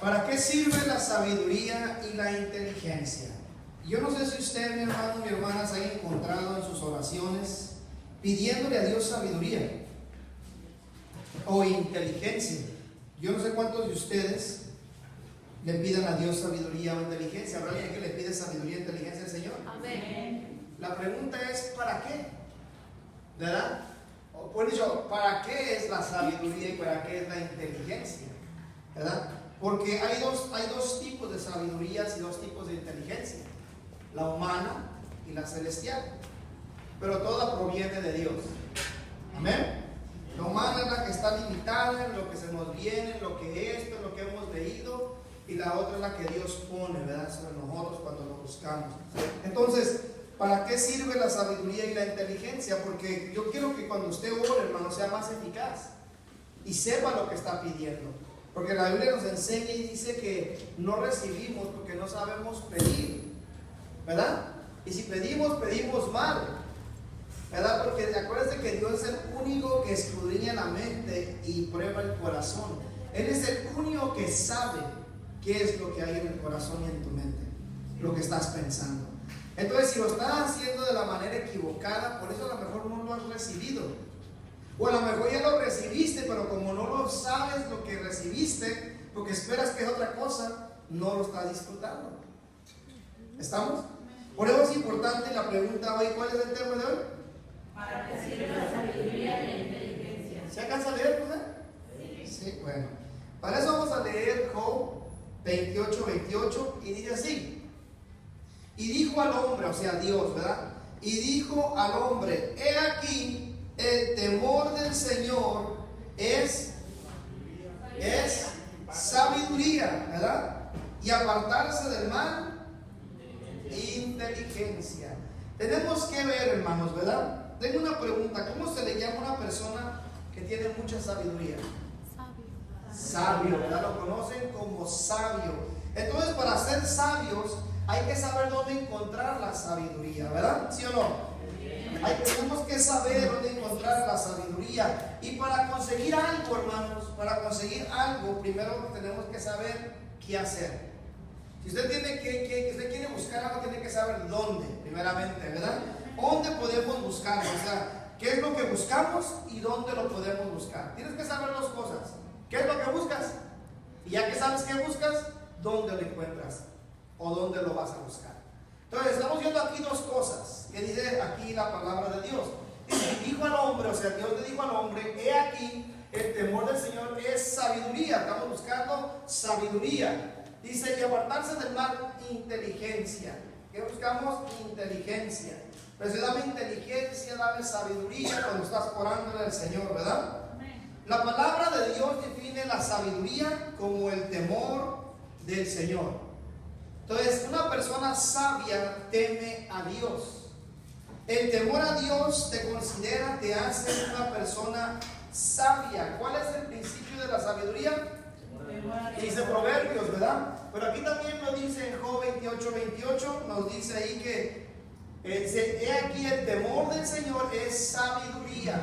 ¿Para qué sirve la sabiduría y la inteligencia? Yo no sé si usted, mi hermano, mi hermana, se ha encontrado en sus oraciones pidiéndole a Dios sabiduría o inteligencia. Yo no sé cuántos de ustedes le pidan a Dios sabiduría o inteligencia. ¿Habrá alguien que le pide sabiduría e inteligencia al Señor? Amén. La pregunta es, ¿para qué? ¿Verdad? O por dicho, ¿para qué es la sabiduría y para qué es la inteligencia? ¿Verdad? Porque hay dos tipos de sabidurías y dos tipos de inteligencia: la humana y la celestial. Pero toda proviene de Dios. Amén. La humana es la que está limitada en lo que se nos viene, en lo que esto, en lo que hemos leído, y la otra es la que Dios pone, ¿verdad?, sobre nosotros cuando lo buscamos. Entonces, ¿para qué sirve la sabiduría y la inteligencia? Porque yo quiero que cuando usted ore, hermano, sea más eficaz y sepa lo que está pidiendo. Porque la Biblia nos enseña y dice que no recibimos porque no sabemos pedir, ¿verdad? Y si pedimos, pedimos mal, ¿verdad? Porque acuérdense que Dios es el único que escudriña la mente y prueba el corazón. Él es el único que sabe qué es lo que hay en el corazón y en tu mente, lo que estás pensando. Entonces, si lo estás haciendo de la manera equivocada, por eso a lo mejor no lo has recibido. O a lo mejor ya lo recibiste, pero como no lo sabes lo que recibiste, porque esperas que es otra cosa, no lo estás disfrutando. ¿Estamos? Por eso es importante la pregunta hoy. ¿Cuál es el tema de hoy? ¿Para qué sirve la sabiduría y la inteligencia? ¿Se alcanza a leer, verdad? Sí, bueno. Para eso vamos a leer Job 28 y dice así: y dijo al hombre, o sea Dios, ¿verdad? Y dijo al hombre: he aquí, el temor del Señor es sabiduría, ¿verdad? Y apartarse del mal, inteligencia. Tenemos que ver, hermanos, ¿verdad? Tengo una pregunta: ¿cómo se le llama a una persona que tiene mucha sabiduría? Sabio, ¿verdad? Lo conocen como sabio. Entonces, para ser sabios hay que saber dónde encontrar la sabiduría, ¿verdad? ¿Sí o no? Tenemos que saber dónde encontrar la sabiduría. Y para conseguir algo, hermanos, para conseguir algo, primero tenemos que saber qué hacer. Si usted quiere buscar algo, tiene que saber dónde, primeramente, ¿verdad? ¿Dónde podemos buscarlo? O sea, ¿qué es lo que buscamos y dónde lo podemos buscar? Tienes que saber dos cosas. ¿Qué es lo que buscas? Y ya que sabes qué buscas, ¿dónde lo encuentras? ¿O dónde lo vas a buscar? Entonces, estamos viendo aquí dos cosas que dice aquí la palabra de Dios. Dice, dijo al hombre, o sea, Dios le dijo al hombre: he aquí, el temor del Señor es sabiduría. Estamos buscando sabiduría. Dice, y apartarse del mal, inteligencia. ¿Qué buscamos? Inteligencia. Pero si dame inteligencia, dame sabiduría cuando estás orando al Señor, ¿verdad? La palabra de Dios define la sabiduría como el temor del Señor. Entonces, una persona sabia teme a Dios. El temor a Dios te considera, te hace una persona sabia. ¿Cuál es el principio de la sabiduría? Dice Proverbios, ¿verdad? Pero aquí también lo dice en Job 28, nos dice ahí que he aquí, el temor del Señor es sabiduría.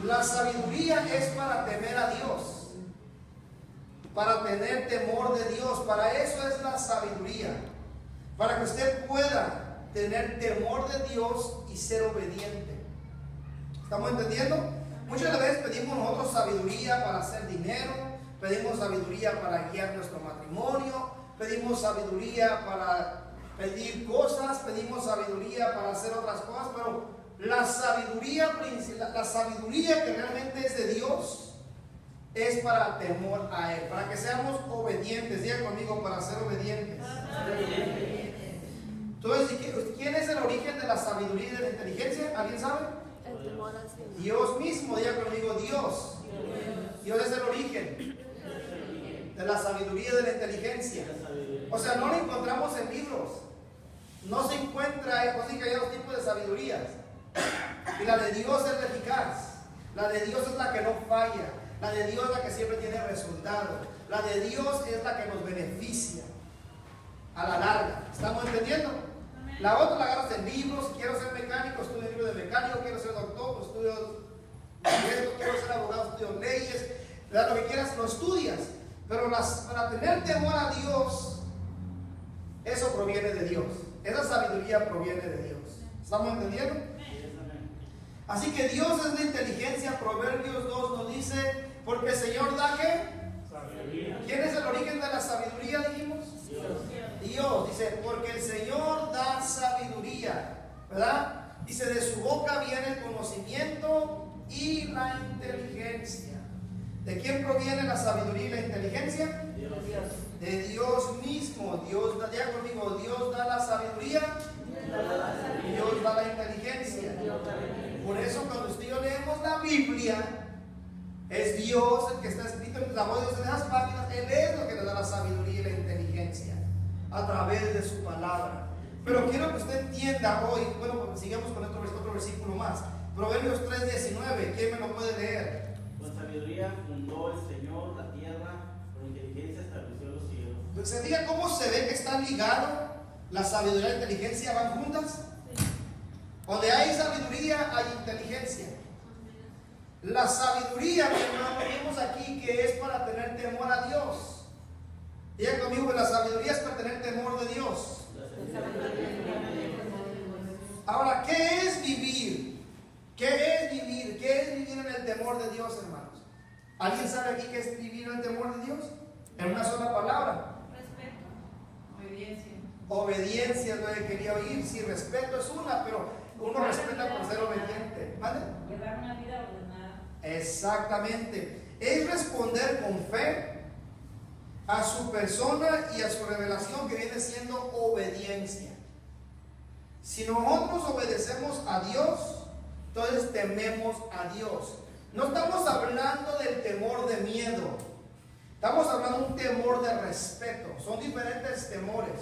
La sabiduría es para temer a Dios, para tener temor de Dios. Para eso es la sabiduría, para que usted pueda tener temor de Dios y ser obediente. ¿Estamos entendiendo? Muchas veces pedimos nosotros sabiduría para hacer dinero, pedimos sabiduría para guiar nuestro matrimonio, pedimos sabiduría para pedir cosas, pedimos sabiduría para hacer otras cosas, pero la sabiduría que realmente es de Dios es para temor a Él, para que seamos obedientes. Diga conmigo: para ser obedientes. Entonces, ¿quién es el origen de la sabiduría y de la inteligencia? ¿Alguien sabe? Dios mismo. Diga conmigo: Dios. Dios es el origen de la sabiduría y de la inteligencia. O sea, no la encontramos en libros. No se encuentra, no se encuentran los tipos de sabidurías. Y la de Dios es la eficaz. La de Dios es la que no falla. La de Dios es la que siempre tiene resultado. La de Dios es la que nos beneficia a la larga. ¿Estamos entendiendo? La otra la agarras en libros. Quiero ser mecánico, estudio libro de mecánico. Quiero ser doctor, estudio esto. Quiero ser abogado, estudio leyes. Lo que quieras lo estudias. Pero para tener temor a Dios, eso proviene de Dios. Esa sabiduría proviene de Dios. ¿Estamos entendiendo? Así que Dios es la inteligencia. Proverbios 2 nos dice, porque el Señor da ¿qué? Sabiduría. ¿Quién es el origen de la sabiduría, dijimos? Dios. Dice, porque el Señor da sabiduría, ¿verdad? Dice, de su boca viene el conocimiento y la inteligencia. ¿De quién proviene la sabiduría y la inteligencia? Dios. De Dios mismo. Dios da, ya conmigo, Dios da la sabiduría, Dios da la inteligencia. Por eso cuando usted y yo leemos la Biblia, es Dios el que está escrito en la voz de Dios en esas páginas. Él es lo que le da la sabiduría y la inteligencia a través de su palabra. Pero quiero que usted entienda hoy, bueno, pues sigamos con otro versículo más. Proverbios 3:19, ¿quién me lo puede leer? Con sabiduría fundó el Señor la tierra, con inteligencia estableció los cielos. ¿Se diga cómo se ve que está ligado la sabiduría y la inteligencia? ¿Van juntas? Donde hay sabiduría hay inteligencia. La sabiduría, mi hermano, vimos aquí que es para tener temor a Dios. Diga conmigo que la sabiduría es para tener temor de Dios. Ahora, ¿qué es vivir? ¿Qué es vivir? ¿Qué es vivir en el temor de Dios, hermanos? ¿Alguien sabe aquí qué es vivir en el temor de Dios? En una sola palabra. Respeto. Obediencia. Obediencia es lo que quería oír. Sí, respeto es una, pero uno respeta por ser obediente. ¿Vale? Llevar una vida ordenada. Exactamente. Es responder con fe a su persona y a su revelación, que viene siendo obediencia. Si nosotros obedecemos a Dios, entonces tememos a Dios. No estamos hablando del temor de miedo, estamos hablando de un temor de respeto. Son diferentes temores,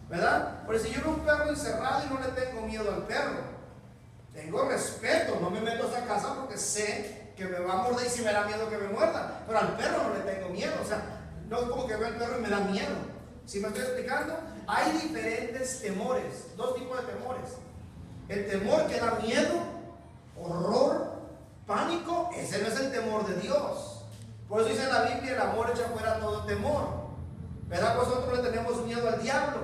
¿verdad? Porque si yo veo un perro encerrado y no le tengo miedo al perro, tengo respeto, no me meto a esa casa porque sé que me va a morder y si me da miedo que me muerda. Pero al perro no le tengo miedo, o sea, no es como que veo al perro y me da miedo. ¿Sí me estoy explicando? Hay diferentes temores, dos tipos de temores. El temor que da miedo, horror, pánico, ese no es el temor de Dios. Por eso dice la Biblia, el amor echa fuera todo temor, ¿verdad? Nosotros le tenemos miedo al diablo,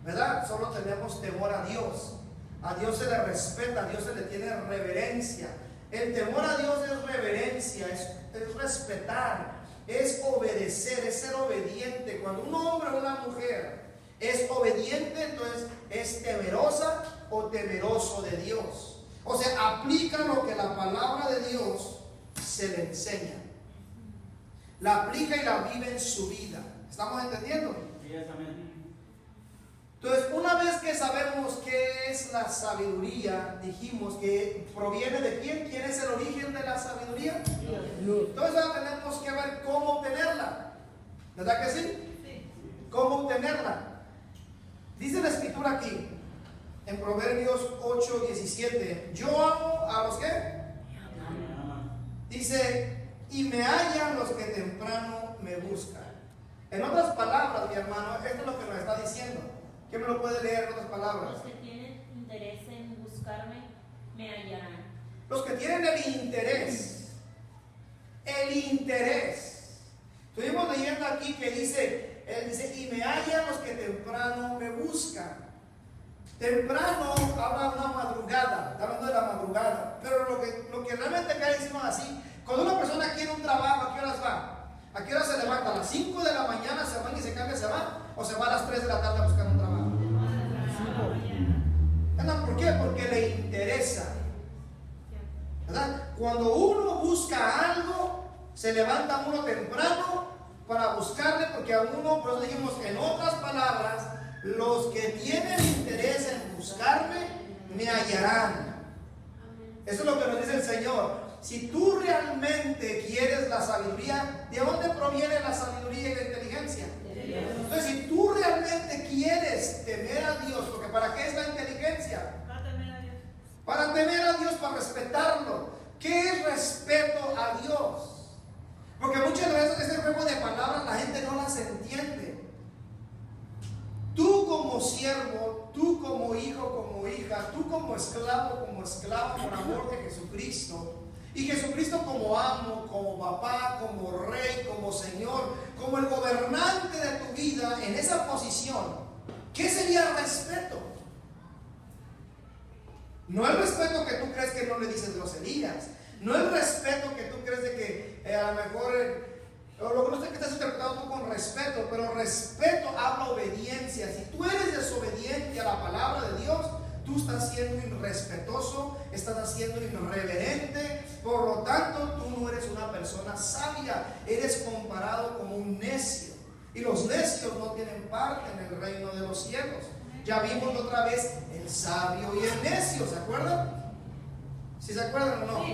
¿verdad? Solo tenemos temor a Dios. A Dios se le respeta, a Dios se le tiene reverencia. El temor a Dios es reverencia, es respetar, es obedecer, es ser obediente. Cuando un hombre o una mujer es obediente, entonces es temerosa o temeroso de Dios. O sea, aplica lo que la palabra de Dios se le enseña. La aplica y la vive en su vida. ¿Estamos entendiendo? Sí, amén. Entonces, una vez que sabemos qué es la sabiduría, dijimos que proviene de quién. ¿Quién es el origen de la sabiduría? Dios. Entonces ahora tenemos que ver cómo obtenerla. ¿Verdad que sí? Sí. ¿Cómo obtenerla? Dice la escritura aquí, en Proverbios 8:17, yo amo a los que dice, y me hallan los que temprano me buscan. En otras palabras, mi hermano, esto es lo que nos está diciendo. ¿Quién me lo puede leer en otras palabras? Los que tienen interés en buscarme, me hallarán. Los que tienen el interés. Estuvimos leyendo aquí que dice, él dice, y me hallan los que temprano me buscan. Temprano habla de una madrugada, está hablando de la madrugada. Pero lo que realmente cae encima así, cuando una persona quiere un trabajo, ¿a qué horas va? ¿A qué hora se levanta? ¿A las 5 de la mañana se van y se cambia, se va? ¿O se va a las 3 de la tarde a buscar un trabajo? ¿Por qué? Porque le interesa, ¿verdad? Cuando uno busca algo, se levanta uno temprano para buscarle, porque a uno, por eso dijimos, en otras palabras, los que tienen interés en buscarme, me hallarán. Eso es lo que nos dice el Señor. Si tú realmente quieres la sabiduría, ¿de dónde proviene la sabiduría y la inteligencia? Entonces, si tú realmente quieres temer a Dios, porque ¿para qué es la inteligencia? Para temer a Dios. Para temer a Dios, para respetarlo. ¿Qué es respeto a Dios? Porque muchas veces ese juego de palabras la gente no las entiende. Tú como siervo, tú como hijo, como hija, tú como esclavo por amor de Jesucristo, Y Jesucristo como amo, como papá, como rey, como Señor, como el gobernante de tu vida, en esa posición, ¿qué sería respeto? No el respeto que tú crees que no le dices groserías, no el respeto que tú crees de que a lo mejor, o lo que no sé que estás interpretando tú con respeto, pero respeto habla obediencia. Si tú eres desobediente a la palabra de Dios, tú estás siendo irrespetuoso, estás siendo irreverente, por lo tanto tú no eres una persona sabia, eres comparado como un necio. Y los necios no tienen parte en el reino de los cielos. Ya vimos otra vez el sabio y el necio, ¿se acuerdan? ¿Sí se acuerdan o no?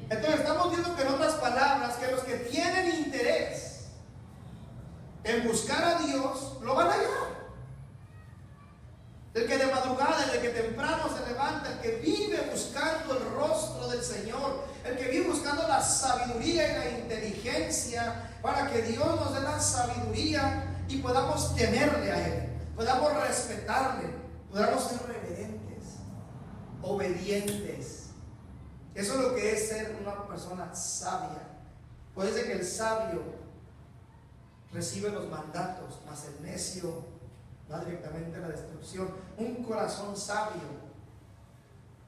Entonces estamos viendo que en otras palabras, que los que tienen interés en buscar a Dios, lo van a hallar. El que de madrugada, el que temprano se levanta, el que vive buscando el rostro del Señor, el que vive buscando la sabiduría y la inteligencia, para que Dios nos dé la sabiduría y podamos temerle a Él, podamos respetarle, podamos ser reverentes, obedientes. Eso es lo que es ser una persona sabia. Puede ser que el sabio recibe los mandatos, mas el necio va directamente a la destrucción. Un corazón sabio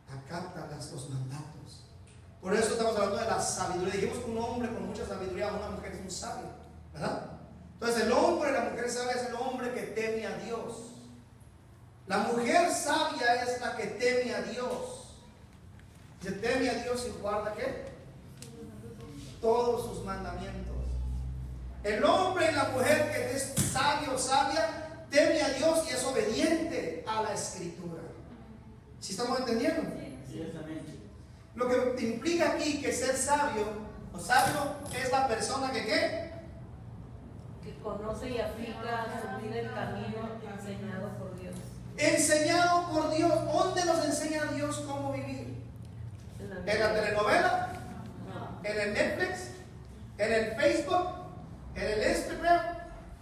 acata los mandatos. Por eso estamos hablando de la sabiduría. Dijimos que un hombre con mucha sabiduría, una mujer es un sabio, ¿verdad? Entonces el hombre y la mujer sabia es el hombre que teme a Dios. La mujer sabia es la que teme a Dios. Se teme a Dios y guarda ¿qué? Todos sus mandamientos. El hombre y la mujer que es sabio o sabia teme a Dios y es obediente a la Escritura. ¿Sí estamos entendiendo? Sí, exactamente. Lo que implica aquí que ser sabio o sabio es la persona que ¿qué? Que conoce y aplica su vida el camino enseñado por Dios. Enseñado por Dios. ¿Dónde nos enseña Dios cómo vivir? ¿En la telenovela? No. ¿En el Netflix? ¿En el Facebook? ¿En el Instagram?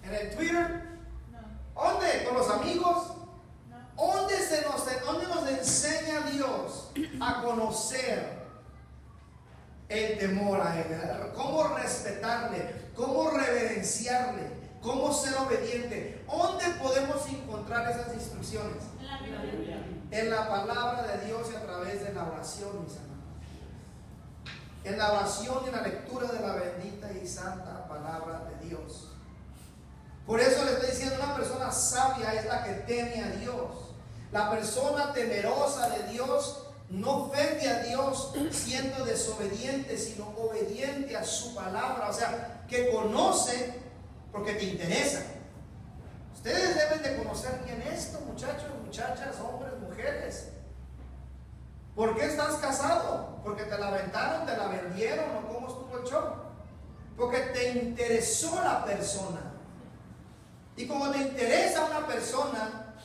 ¿En el Twitter? ¿Dónde? ¿Con los amigos? ¿Dónde nos enseña Dios a conocer el temor a Él? ¿Cómo respetarle? ¿Cómo reverenciarle? ¿Cómo ser obediente? ¿Dónde podemos encontrar esas instrucciones? En la Biblia. En la palabra de Dios y a través de la oración, mis hermanos. En la oración y en la lectura de la bendita y santa palabra de Dios. Por eso le estoy diciendo, una persona sabia es la que teme a Dios. La persona temerosa de Dios no ofende a Dios siendo desobediente, sino obediente a su palabra. O sea, que conoce porque te interesa. Ustedes deben de conocer bien esto, muchachos, muchachas, hombres, mujeres. ¿Por qué estás casado? ¿Porque te la aventaron, te la vendieron o cómo estuvo el show? Porque te interesó la persona. Y como te interesa una persona,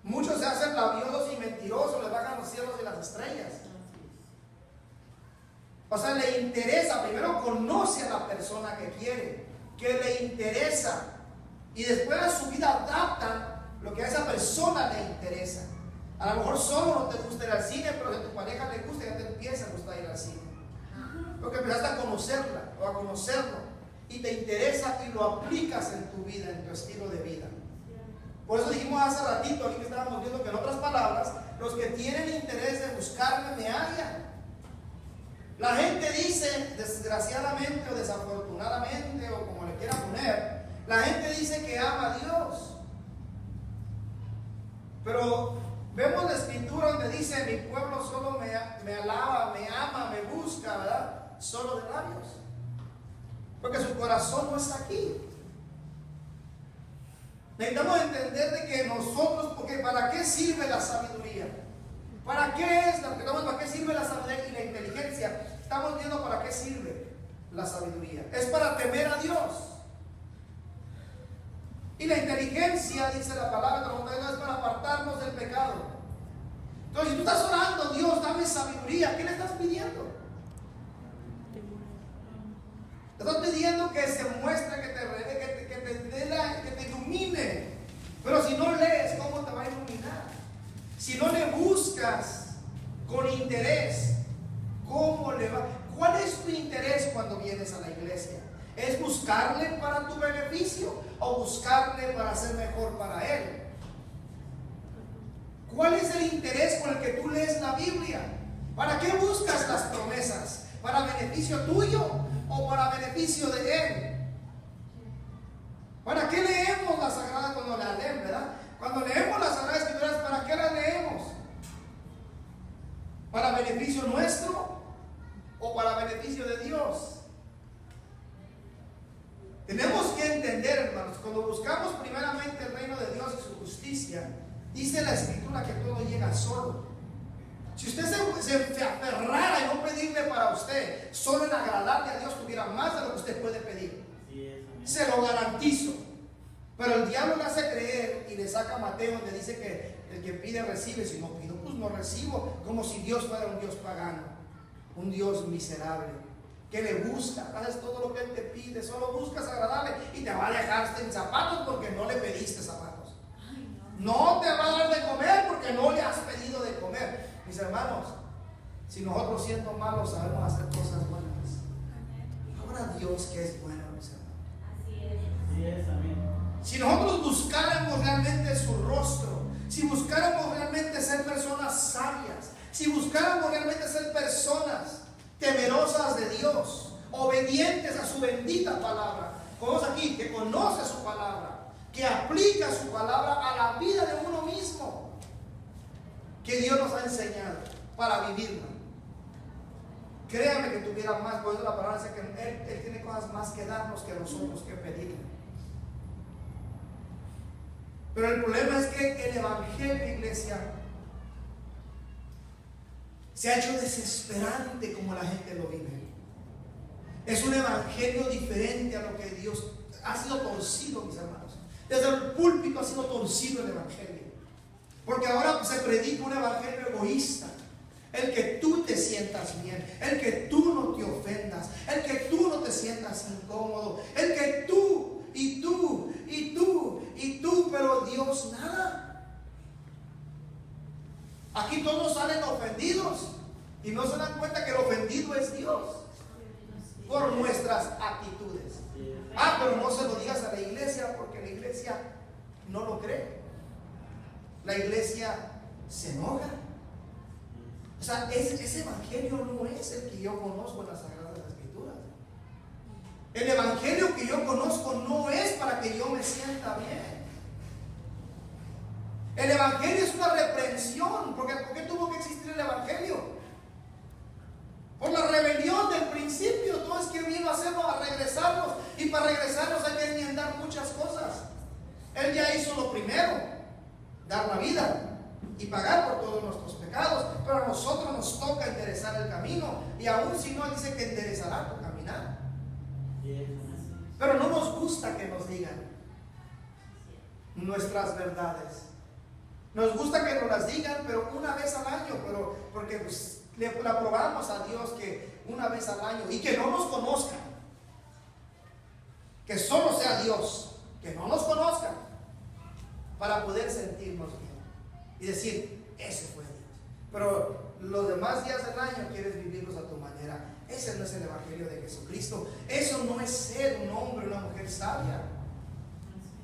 muchos se hacen labiosos y mentirosos, le bajan los cielos y las estrellas. O sea, le interesa, primero conoce a la persona que quiere, que le interesa, y después a su vida adaptan lo que a esa persona le interesa. A lo mejor solo no te gusta ir al cine, pero si a tu pareja le gusta, ya te empieza a gustar ir al cine. Porque empezaste a conocerla o a conocerlo, y te interesa y lo aplicas en tu vida, en tu estilo de vida. Por eso dijimos hace ratito, aquí que estábamos viendo que en otras palabras, los que tienen interés de buscarme me hallan. La gente dice, desgraciadamente o desafortunadamente, o como le quiera poner, la gente dice que ama a Dios. Pero vemos la escritura donde dice, mi pueblo solo me alaba, me ama, me busca, ¿verdad? Solo de labios. Porque su corazón no está aquí. Necesitamos entender de que nosotros, porque ¿para qué sirve la sabiduría? ¿Para qué es? ¿Para qué sirve la sabiduría y la inteligencia? Estamos viendo para qué sirve la sabiduría. Es para temer a Dios. Y la inteligencia, dice la palabra, es para apartarnos del pecado. Entonces, si tú estás orando, Dios, dame sabiduría, ¿qué le estás pidiendo? Te estás pidiendo que se muestre, que te ilumine. Pero si no lees, ¿cómo te va a iluminar? Si no le buscas con interés, ¿cómo le va? ¿Cuál es tu interés cuando vienes a la iglesia? ¿Es buscarle para tu beneficio o buscarle para ser mejor para Él? ¿Cuál es el interés con el que tú lees la Biblia? ¿Para qué buscas las promesas? ¿Para beneficio tuyo o para beneficio de Él? ¿Para qué leemos la Sagrada cuando la leen, verdad? Cuando leemos las Sagradas Escrituras, ¿para qué la leemos? ¿Para beneficio nuestro o para beneficio de Dios? Tenemos que entender, hermanos, cuando buscamos primeramente el reino de Dios y su justicia, dice la Escritura que todo llega solo. Si usted se aferrara en no pedirle para usted, solo en agradarle a Dios, tuviera más de lo que usted puede pedir. Se lo garantizo. Pero el diablo le hace creer y le saca a Mateo, donde dice que el que pide recibe, si no pido, pues no recibo, como si Dios fuera un Dios pagano, un Dios miserable, que le busca, haces todo lo que Él te pide, solo buscas agradarle y te va a dejar sin zapatos porque no le pediste zapatos. No te va a dar de comer porque no le has pedido de comer. Mis hermanos, si nosotros siendo malos sabemos hacer cosas buenas, ahora Dios que es bueno, mis hermanos. Así es, amén. Si nosotros buscáramos realmente su rostro, si buscáramos realmente ser personas sabias, si buscáramos realmente ser personas temerosas de Dios, obedientes a su bendita palabra, como es aquí, que conoce su palabra, que aplica su palabra a la vida de uno mismo, que Dios nos ha enseñado para vivirla. Créame que tuviera más, por eso la palabra dice que Él tiene cosas más que darnos que nosotros que pedirle. Pero el problema es que el evangelio, iglesia, se ha hecho desesperante como la gente lo vive. Es un evangelio diferente a lo que Dios ha sido torcido, mis hermanos. Desde el púlpito ha sido torcido el evangelio. Porque ahora se predica un evangelio egoísta. El que tú te sientas bien, el que tú no te ofendas, el que tú no te sientas incómodo, el que tú y tú y tú y tú, pero Dios nada. Aquí todos salen ofendidos y no se dan cuenta que el ofendido es Dios por nuestras actitudes. Pero no se lo digas a la iglesia porque la iglesia no lo cree. La iglesia se enoja. O sea, ese evangelio no es el que yo conozco en las Sagradas Escrituras. El evangelio que yo conozco no es para que yo me sienta bien. El evangelio es una reprensión. ¿Por qué tuvo que existir el evangelio? Por la rebelión del principio. Todo es que vino a hacernos, a regresarnos. Y para regresarnos hay que enmendar muchas cosas. Él ya hizo lo primero, dar la vida y pagar por todos nuestros pecados, pero a nosotros nos toca enderezar el camino, y aún si no, dice que enderezará tu caminar. Pero no nos gusta que nos digan nuestras verdades. Nos gusta que nos las digan, pero una vez al año, porque pues, le aprobamos a Dios que una vez al año, y que no nos conozcan, que solo sea Dios, que no nos conozcan, para poder sentirnos bien y decir, ese fue Dios. Pero los demás días del año quieres vivirlos a tu manera. Ese no es el evangelio de Jesucristo. Eso no es ser un hombre o una mujer sabia.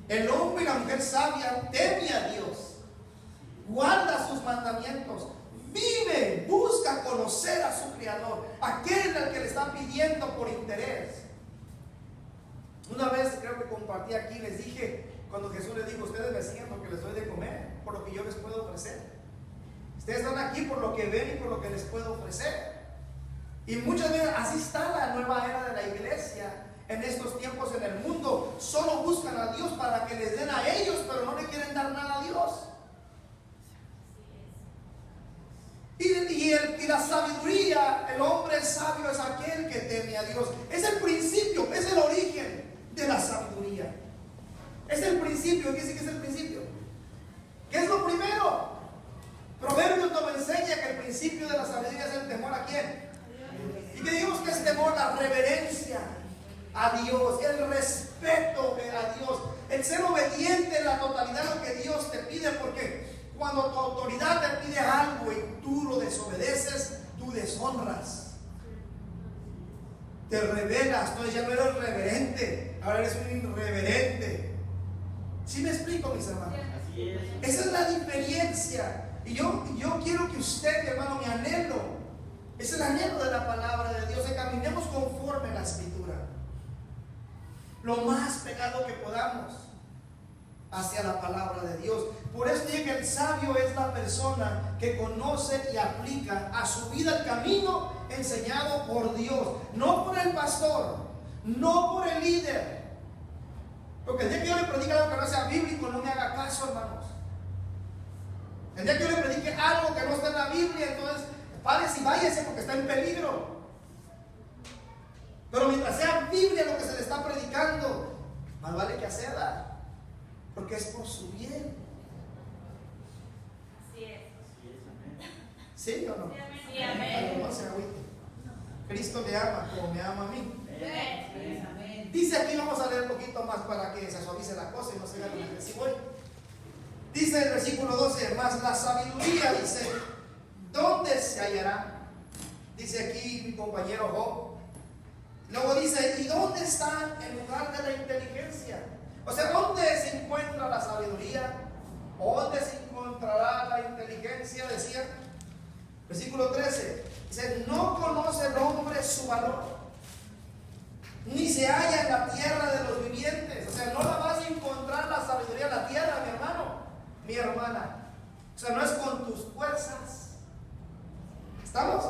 El hombre y la mujer sabia teme a Dios, guarda sus mandamientos, vive, busca conocer a su Creador, aquel al que le está pidiendo por interés. Una vez creo que compartí aquí, les dije, cuando Jesús les dijo, ustedes me siguen porque les doy de comer, por lo que yo les puedo ofrecer. Ustedes están aquí por lo que ven y por lo que les puedo ofrecer. Y muchas veces así está la nueva era de la iglesia en estos tiempos en el mundo. Solo buscan a Dios para que les den a ellos, pero no le quieren dar nada a Dios. Y la sabiduría, el hombre sabio es aquel que teme a Dios. Es el principio, es el origen de la sabiduría. Es el principio. ¿Qué es el principio? ¿Qué es lo primero? Proverbios nos enseña que el principio de la sabiduría es el temor a quién. Y que digamos que es temor, la reverencia a Dios, el respeto a Dios, el ser obediente en la totalidad a lo que Dios te pide, porque cuando tu autoridad te pide algo y tú lo desobedeces, tú deshonras. te revelas, entonces ya no eres reverente, ahora eres un irreverente. ¿Sí me explico, mis hermanos? Así es. Esa es la diferencia. Y yo quiero que usted, mi hermano, mi anhelo, es el anhelo de la palabra de Dios, que caminemos conforme a la Escritura, lo más pegado que podamos hacia la palabra de Dios. Por eso dije que el sabio es la persona que conoce y aplica a su vida el camino enseñado por Dios, no por el pastor, no por el líder. Porque el día que yo le predique algo que no sea bíblico, no me haga caso, hermanos. El día que yo le predique algo que no está en la Biblia, entonces párese y váyase porque está en peligro. Pero mientras sea Biblia lo que se le está predicando, más vale que acceda, porque es por su bien. Así es. Así es, amén. ¿Sí o no? Sí, amén. No se agüite. Cristo me ama como me ama a mí. Amén. Dice aquí, vamos a leer un poquito más para que se suavice la cosa y no se vea lo agresivo hoy. Dice el versículo 12, más la sabiduría, dice, ¿dónde se hallará? Dice aquí mi compañero Job. Luego dice, ¿y dónde está el lugar de la inteligencia? O sea, ¿dónde se encuentra la sabiduría? ¿Dónde se encontrará la inteligencia? Decía, versículo 13, dice, no conoce el hombre su valor, ni se halla en la tierra de los vivientes. O sea, no la vas a encontrar la sabiduría en la tierra, mi hermano, mi hermana. O sea, no es con tus fuerzas. ¿Estamos?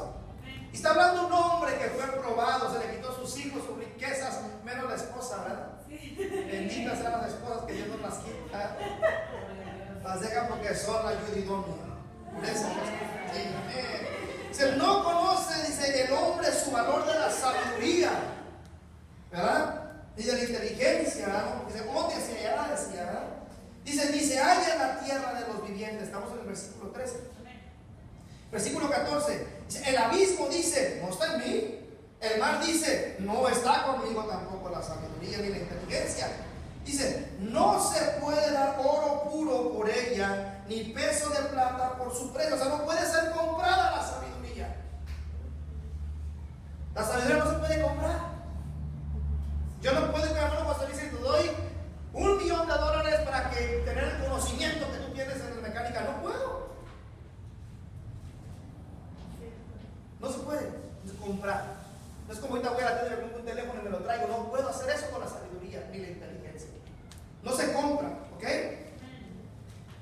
Y está hablando un hombre que fue probado, se le quitó sus hijos, sus riquezas, menos la esposa, ¿verdad? Benditas sean las esposas que Dios no las quita. Las deja porque son la ayudidonia. Dice, no conoce, dice, el hombre su valor de la sabiduría, ¿verdad? Y de la inteligencia, ¿verdad? Dice, ¿dónde se hallará? Decía, ¿verdad? Dice, ni se halla en la tierra de los vivientes. Estamos en el versículo 13. Versículo 14. Dice, el abismo dice, no está en mí. El mar dice, no está conmigo tampoco la sabiduría ni la inteligencia. Dice, no se puede dar oro puro por ella, ni peso de plata por su precio. O sea, no puede ser comprada la sabiduría. La sabiduría no se puede comprar. Yo no puedo, mi hermano, cuando dice, te doy $1 millón para que tener el conocimiento que tú tienes en la mecánica. No puedo. No se puede comprar. No es como ahorita voy a la tienda y me compro un teléfono y me lo traigo. No puedo hacer eso con la sabiduría ni la inteligencia. No se compra, ¿ok?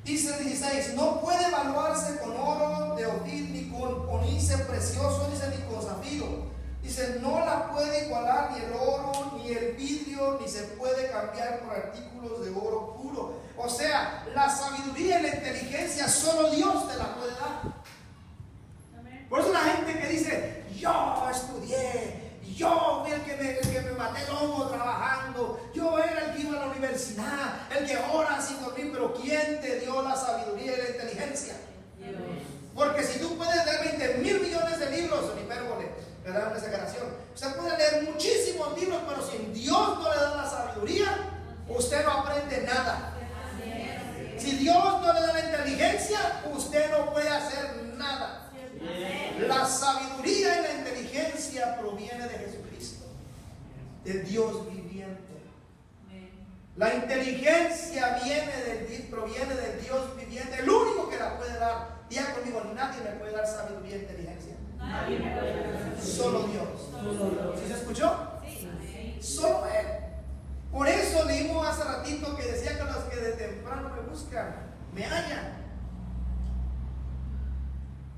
Dice el 16, no puede evaluarse con oro de Ofir, ni con onice precioso, dice, ni con zafiro. Dice, no la puede igualar ni el oro, ni el vidrio, ni se puede cambiar por artículos de oro puro. O sea, la sabiduría y la inteligencia solo Dios te la puede dar. Por eso la gente que dice, yo estudié, yo fui el que me maté el lomo trabajando, yo era el que iba a la universidad, el que ora sin dormir, pero ¿quién te dio la sabiduría y la inteligencia? Dios. Porque si tú puedes leer 20,000 millones de libros, en hipérbole, ¿verdad? Una exageración. Usted puede leer muchísimos libros, pero si Dios no le da la sabiduría, usted no aprende nada. Si Dios no le da la inteligencia, usted no puede hacer nada. La sabiduría y la inteligencia proviene de Jesucristo, de Dios viviente. La inteligencia proviene del Dios viviente, el único que la puede dar. Diga conmigo, nadie me puede dar sabiduría e inteligencia. Solo Dios. ¿Sí se escuchó? Sí. Solo Él. Por eso leímos hace ratito que decía que los que de temprano me buscan, me hallan.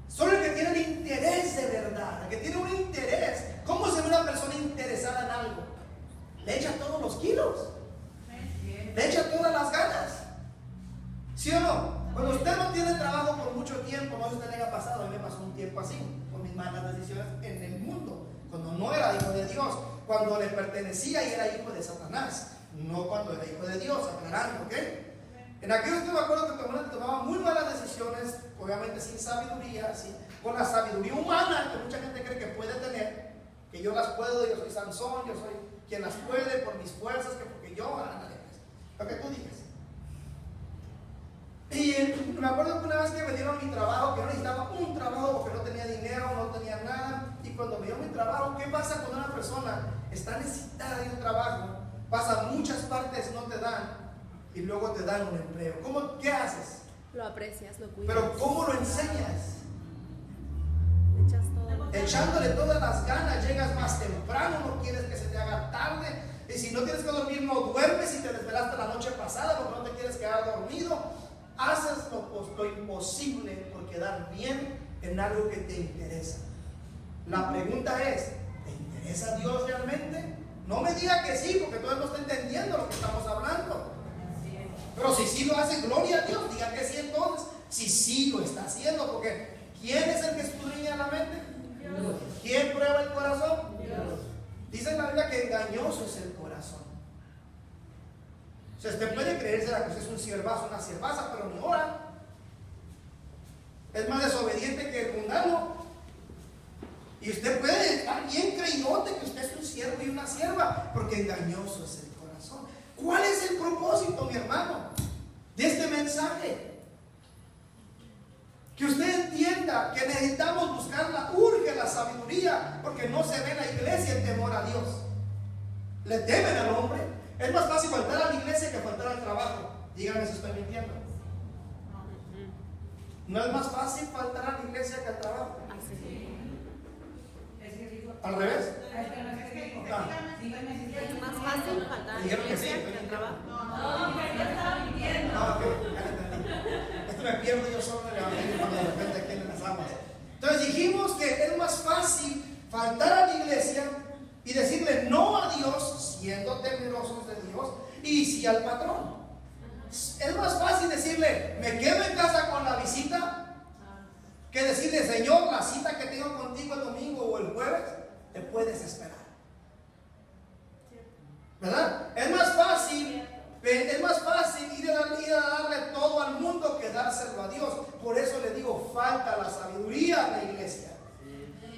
Solo el que tiene el interés de verdad, el que tiene un interés. ¿Cómo se ve una persona interesada en algo? Le echa todos los kilos, le echa todas las ganas. ¿Sí o no? Cuando usted no tiene trabajo por mucho tiempo, no sé si usted le haya pasado, a mí me pasó un tiempo así, con mis malas decisiones en el mundo, cuando no era hijo de Dios, cuando le pertenecía y era hijo de Satanás, no cuando era hijo de Dios, aclarando, ¿ok? En aquellos que me acuerdo que tomaba muy malas decisiones, obviamente sin sabiduría, ¿sí? Con la sabiduría humana que mucha gente cree que puede tener, que yo las puedo, yo soy Sansón, yo soy quien las puede por mis fuerzas, que porque yo, lo que tú digas. Y me acuerdo que una vez que me dieron mi trabajo, que no necesitaba un trabajo porque no tenía dinero, no tenía nada, y cuando me dio mi trabajo, ¿qué pasa con una persona persona está necesitada de un trabajo, vas a muchas partes, no te dan, y luego te dan un empleo. ¿Qué haces? Lo aprecias, lo cuidas. Pero ¿cómo lo enseñas? Echas todo. Echándole todas las ganas, llegas más temprano, no quieres que se te haga tarde, y si no tienes que dormir, no duermes, y te desvelaste la noche pasada porque no te quieres quedar dormido, haces lo imposible por quedar bien en algo que te interesa. La pregunta es, ¿te interesa Dios realmente? No me diga que sí, porque todavía no está entendiendo lo que estamos hablando. Pero si sí lo hace, gloria a Dios, diga que sí entonces. Si sí lo está haciendo, porque ¿quién es el que escudriña la mente? Dios. ¿Quién prueba el corazón? Dios. Dice en la Biblia que engañoso es el corazón. O sea, usted puede creerse que usted es un siervazo, una siervaza, pero ni ora. Es más desobediente que el mundano. Y usted puede estar bien creídote que usted es un siervo y una sierva, porque engañoso es el corazón. ¿Cuál es el propósito, mi hermano, de este mensaje? Que usted entienda que necesitamos buscarla, urge la sabiduría, porque no se ve en la iglesia el temor a Dios. Le temen al hombre. Es más fácil faltar a la iglesia que faltar al trabajo. Díganme si estoy mintiendo. ¿No es más fácil faltar a la iglesia que al trabajo? ¿Al revés? Es más fácil faltar a la iglesia que al trabajo. Esto me pierdo yo solo en el evangelio cuando de repente aquí en las amas. Entonces dijimos que es más fácil faltar a la iglesia y decirle no a Dios, siendo temerosos de Dios, y sí al patrón. Es más fácil decirle me quedo en casa con la visita, que decirle Señor, la cita que tengo contigo el domingo o el jueves te puedes esperar, ¿verdad? Es más fácil ir a darle todo al mundo que dárselo a Dios. Por eso le digo, falta la sabiduría a la iglesia.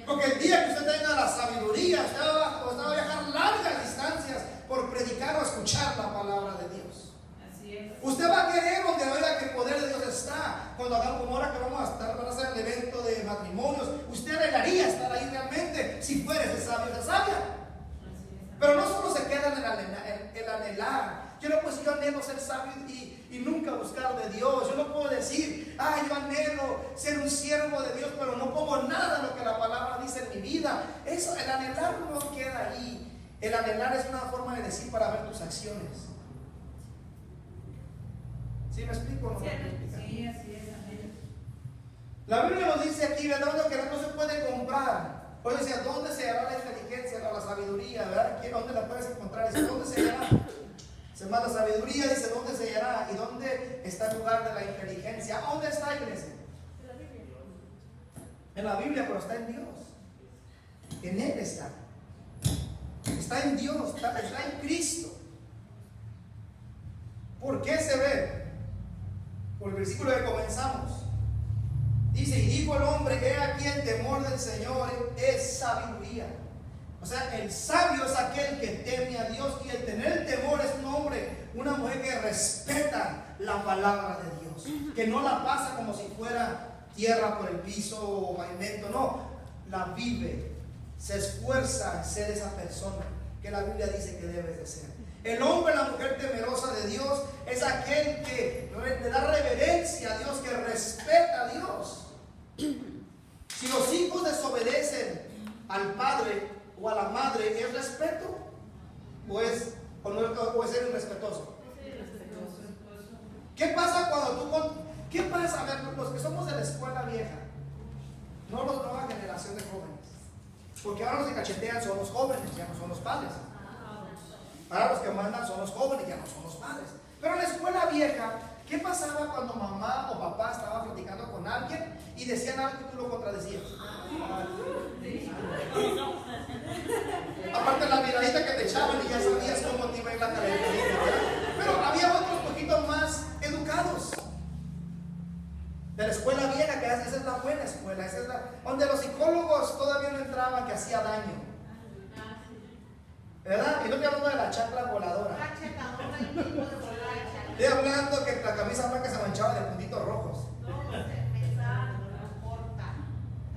Porque el día que usted tenga la sabiduría, usted va a viajar largas distancias por predicar o escuchar la palabra de Dios. Así es. Usted va a querer donde oiga que el poder de Dios está. Cuando hagamos, como ahora que vamos a estar, van a hacer el evento de matrimonios, usted anhelaría estar ahí realmente si fuera ese sabio, esa sabia. Pero no solo se queda en el anhelar. Yo anhelo ser sabio y nunca buscar de Dios. Yo no puedo decir, yo anhelo ser un siervo de Dios, pero no pongo nada de lo que la palabra dice en mi vida. Eso, el anhelar no queda ahí. El anhelar es una forma de decir para ver tus acciones. ¿Sí me explico o no me explico? Sí, así es. La Biblia nos dice aquí, ¿verdad? Que no se puede comprar. Pues decía, ¿dónde se hallará la inteligencia o la sabiduría? ¿Verdad? ¿Dónde la puedes encontrar? Dice, ¿dónde se hallará? Se llama la sabiduría, dice, ¿dónde se hallará? ¿Y dónde está el lugar de la inteligencia? ¿Dónde está, iglesia? En la Biblia, pero está en Dios. En Él está. Está en Dios, está en Cristo. ¿Por qué se ve? Por el versículo que comenzamos. Dice, y dijo el hombre, he aquí el temor del Señor es sabiduría. O sea, el sabio es aquel que teme a Dios, y el tener temor es un hombre, una mujer que respeta la palabra de Dios, que no la pasa como si fuera tierra por el piso o pavimento, no, la vive, se esfuerza en ser esa persona que la Biblia dice que debes de ser. El hombre, la mujer temerosa de Dios es aquel que le da reverencia a Dios, que respeta a Dios. Si los hijos desobedecen al padre o a la madre, ¿es respeto? ¿O es ser irrespetuoso? ¿Qué pasa cuando qué pasa? A ver, los que somos de la escuela vieja, no la nueva generación de jóvenes, porque ahora los que cachetean son los jóvenes, ya no son los padres. Ahora los que mandan son los jóvenes, ya no son los padres. Pero en la escuela vieja, ¿qué pasaba cuando mamá o papá estaban platicando con alguien y decían algo y tú lo contradecías? Aparte la miradita que te echaban y ya sabías cómo te iba a ir la calentadita. Pero había otros poquitos más educados. De la escuela vieja, que esa es la buena escuela, esa es donde los psicólogos todavía no entraban, que hacía daño. ¿Verdad? Y no estoy hablando de la chancla voladora. Estoy hablando que la camisa blanca se manchaba de puntitos rojos.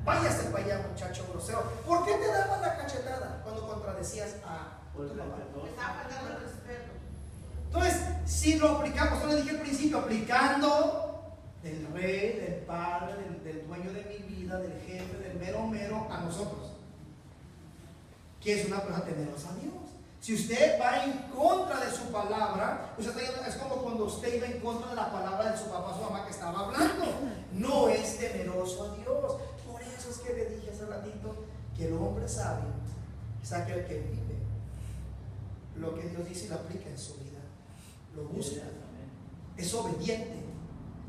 Váyase para vaya muchacho grosero. ¿Por qué te daban la cachetada cuando contradecías a tu papá? Estaba faltando el respeto. Entonces, si lo aplicamos, yo le dije al principio, aplicando del rey, del padre, del dueño de mi vida, del jefe, del mero a nosotros. ¿Qué es una persona temerosa a Dios? Si usted va en contra de su palabra, es como cuando usted iba en contra de la palabra de su papá o su mamá que estaba hablando. No es temeroso a Dios. Por eso es que le dije hace ratito que el hombre sabio es aquel que vive lo que Dios dice y lo aplica en su vida. Lo busca. Es obediente.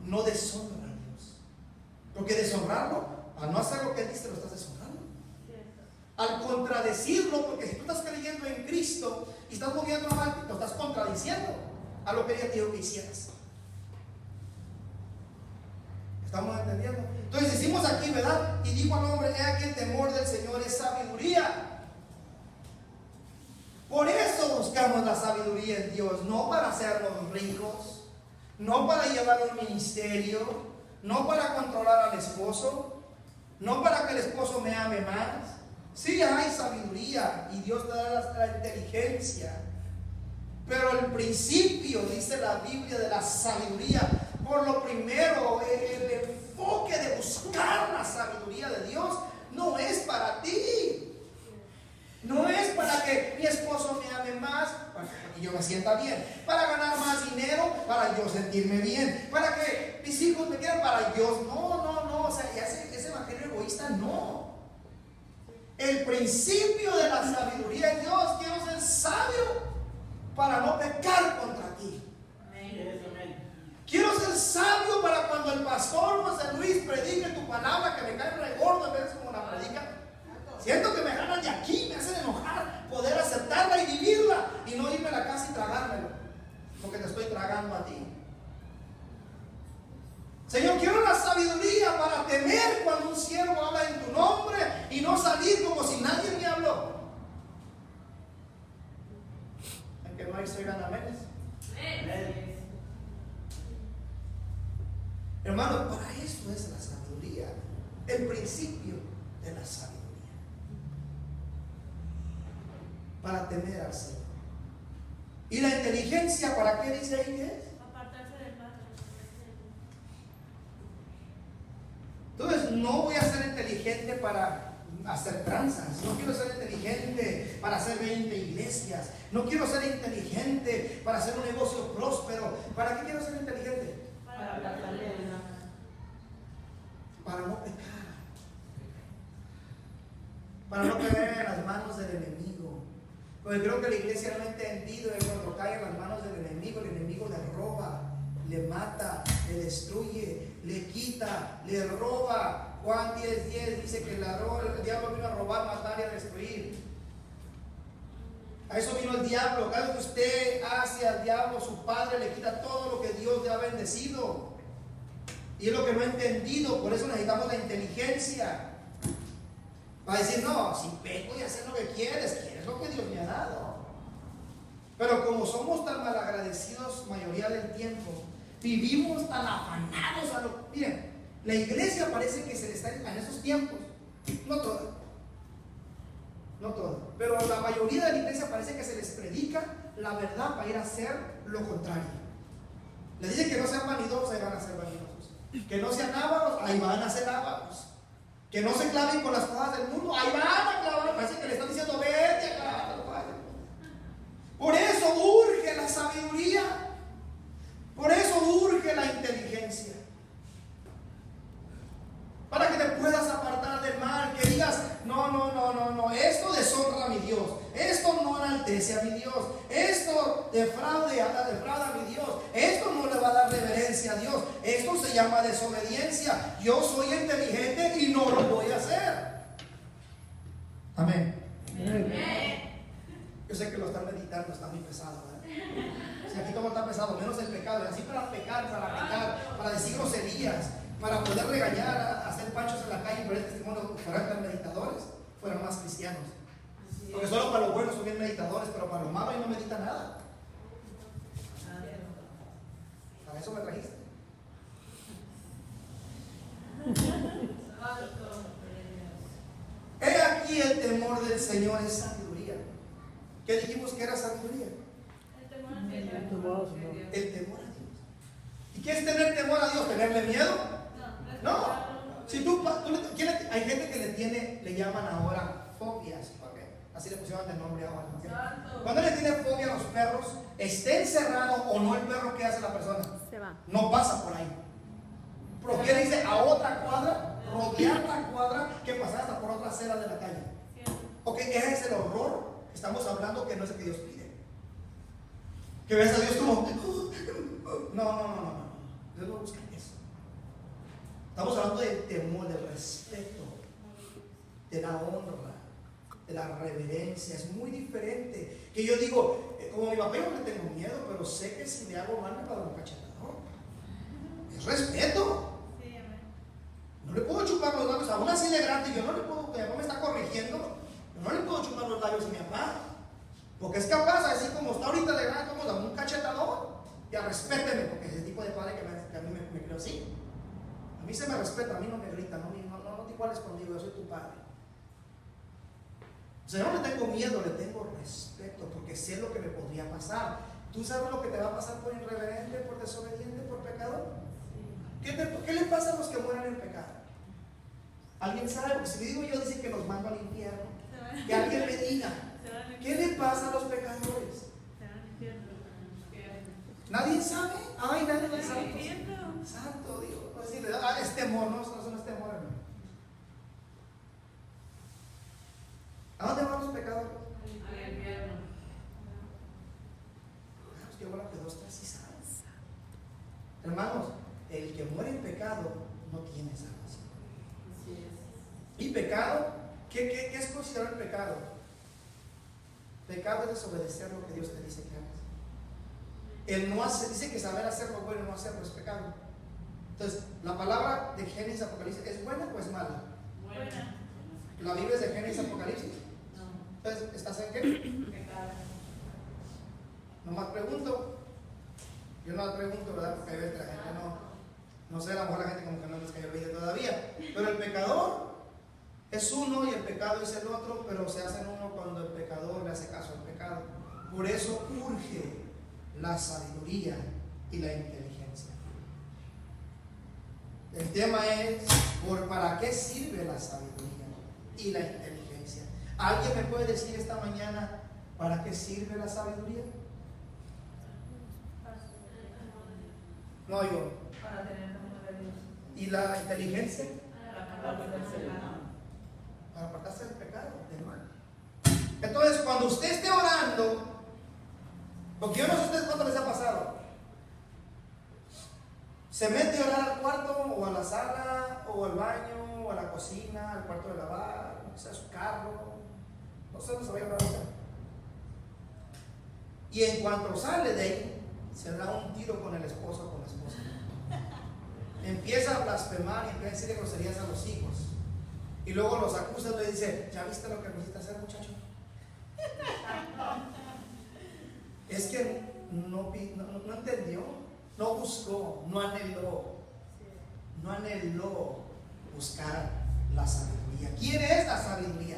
No deshonra a Dios. Porque deshonrarlo, al no hacer lo que Él dice, lo estás deshonrando. Al contradecirlo, porque si tú estás creyendo en Cristo y estás moviendo a mal, lo estás contradiciendo a lo que Él te dijo que hicieras. ¿Estamos entendiendo? Entonces decimos aquí, ¿verdad? Y dijo al hombre: he aquí el temor del Señor es sabiduría. Por eso buscamos la sabiduría en Dios, no para hacernos ricos, no para llevar un ministerio, no para controlar al esposo, no para que el esposo me ame más. Sí hay sabiduría y Dios te da la inteligencia, pero el principio, dice la Biblia, de la sabiduría, por lo primero, el enfoque de buscar la sabiduría de Dios no es para ti. No es para que mi esposo me ame más, para que yo me sienta bien, para ganar más dinero, para yo sentirme bien, para que mis hijos me quieran, para Dios. No, o sea, ese evangelio egoísta no. El principio de la sabiduría es Dios. Quiero ser sabio para no pecar contra ti. Quiero ser sabio para cuando el pastor José Luis predique tu palabra, que me cae re gordo a veces como la predica. Siento que me ganan de aquí, me hacen enojar, poder aceptarla y vivirla y no irme a la casa y tragármelo, porque te estoy tragando a ti. Señor, quiero la sabiduría para temer cuando un siervo habla en tu nombre y no salir como si nadie me habló. Aunque no hay soy ganamenes. Hermano, para esto es la sabiduría, el principio de la sabiduría. Para temer al Señor. ¿Y la inteligencia para qué dice ahí que es? Apartarse del mal. Entonces no voy a ser inteligente para hacer tranzas, no quiero ser inteligente para hacer 20 iglesias, no quiero ser inteligente para hacer un negocio próspero. ¿Para qué quiero ser inteligente? Para la cadena. Para no pecar, para no caer en las manos del enemigo. Porque creo que la iglesia no ha entendido que cuando cae en las manos del enemigo, el enemigo le roba, le mata, le destruye, le quita, le roba. Juan 10:10 dice que el diablo vino a robar, matar y a destruir. A eso vino el diablo. Cada vez que usted hace al diablo su padre, le quita todo lo que Dios le ha bendecido. Y es lo que no he entendido. Por eso necesitamos la inteligencia. Va a decir: no, si peco y hacer lo que quieres lo que Dios me ha dado. Pero como somos tan malagradecidos mayoría del tiempo, vivimos tan afanados a lo... Miren, la iglesia parece que se le está en esos tiempos, no toda, pero la mayoría de la iglesia parece que se les predica la verdad para ir a hacer lo contrario. Les dicen que no sean vanidosos, ahí van a ser vanidosos. Que no sean ávaros, ahí van a ser ávaros. Que no se claven con las cosas del mundo, ahí van a clavar. Parece que le están diciendo: vete a clavar. Por eso urge la sabiduría, por eso urge la inteligencia, para que te puedas apartar del mal, que digas: no, esto deshonra a mi Dios, esto no enaltece a mi Dios, esto defrauda a mi Dios, esto no le va a dar reverencia a Dios, esto se llama desobediencia. Yo soy inteligente y no lo voy a hacer. Amén. Yo sé que lo están meditando, está muy pesado, ¿verdad? Si aquí todo está pesado, menos el pecado, y así para pecar, para decir groserías, para poder regañar, hacer panchos en la calle y poner testimonio, fueran tan meditadores, fueran más cristianos. Porque solo para los buenos son bien meditadores, pero para los malos no medita nada. Para eso me trajiste. Señor es sabiduría. ¿Qué dijimos que era sabiduría? El temor a Dios. ¿Y qué es tener temor a Dios? ¿Tenerle miedo? No. Si hay gente que le llaman ahora fobias, porque así le pusieron de nombre ahora. ¿No? Cuando le tiene fobia a los perros, esté encerrado o no el perro, ¿qué hace la persona? Se va. No pasa por ahí. Prefiere irse a otra cuadra, rodear la cuadra, que pasar hasta por otra acera de la calle. Ok, ese es el horror que estamos hablando, que no es el que Dios pide. Que ves a Dios como no. Dios no busca eso. Estamos hablando del temor, del respeto, de la honra, de la reverencia. Es muy diferente. Que yo digo, como mi papá, yo no le tengo miedo, pero sé que si le hago mal me va a dar un cachetadón. Es respeto. No le puedo chupar los labios, aún así de grande, yo no le puedo, que mi papá me está corrigiendo, yo no le puedo chupar los labios a mi papá. Porque es capaz, así como está ahorita de grande, como dar un cachetadón. Ya respéteme, porque es el tipo de padre que a mí me crió así. A mí se me respeta, a mí no me grita, no te iguales conmigo, yo soy tu padre. O sea, yo no le tengo miedo, le tengo respeto, porque sé lo que me podría pasar. ¿Tú sabes lo que te va a pasar por irreverente, por desobediente, por pecador? ¿Qué le pasa a los que mueren en pecado? ¿Alguien sabe? Porque si digo yo, dicen que los mando al infierno. Que alguien me diga, ¿qué le pasa a los pecadores? ¿Nadie sabe? Ay, nadie lo sabe. Santo Dios. Pues sí, es temor, no es temor, hermano. ¿A dónde van los pecadores? Al infierno. Pues qué bueno que 2, 3 sí saben. Hermanos, el que muere en pecado no tiene salvación. ¿Y pecado? ¿Qué es considerar el pecado? Pecado es desobedecer lo que Dios te dice que hagas. El no hacer, dice que saber hacer lo bueno y no hacerlo es pecado. Entonces, la palabra de Génesis Apocalipsis, ¿es buena o es mala? Buena. ¿La Biblia es de Génesis Apocalipsis? No. Entonces, ¿estás en qué? Pecado. Nomás pregunto. Yo no pregunto, ¿verdad? Porque hay veces que la gente no sé, a lo mejor la gente como que no les cayó el video todavía. Pero el pecador es uno y el pecado es el otro, pero se hacen uno cuando el pecador le hace caso al pecado. Por eso urge la sabiduría y la inteligencia. El tema es, ¿para qué sirve la sabiduría y la inteligencia? ¿Alguien me puede decir esta mañana para qué sirve la sabiduría? No, yo. Para tener temor de Dios. ¿Y la inteligencia? Para apartarse del pecado. Para apartarse del pecado, del mal. Entonces, cuando usted esté orando, porque yo no sé a ustedes cuánto les ha pasado, se mete a orar al cuarto o a la sala o al baño o a la cocina, al cuarto de lavar, o sea, su carro, no sé dónde se va a orar. Y en cuanto sale de ahí, se da un tiro con el esposo o con la esposa. Empieza a blasfemar y empieza a decirle groserías a los hijos. Y luego los acusa y le dice, ¿ya viste lo que necesitas hacer, muchacho? Es que no entendió, no buscó, no anheló buscar la sabiduría. ¿Quién es la sabiduría?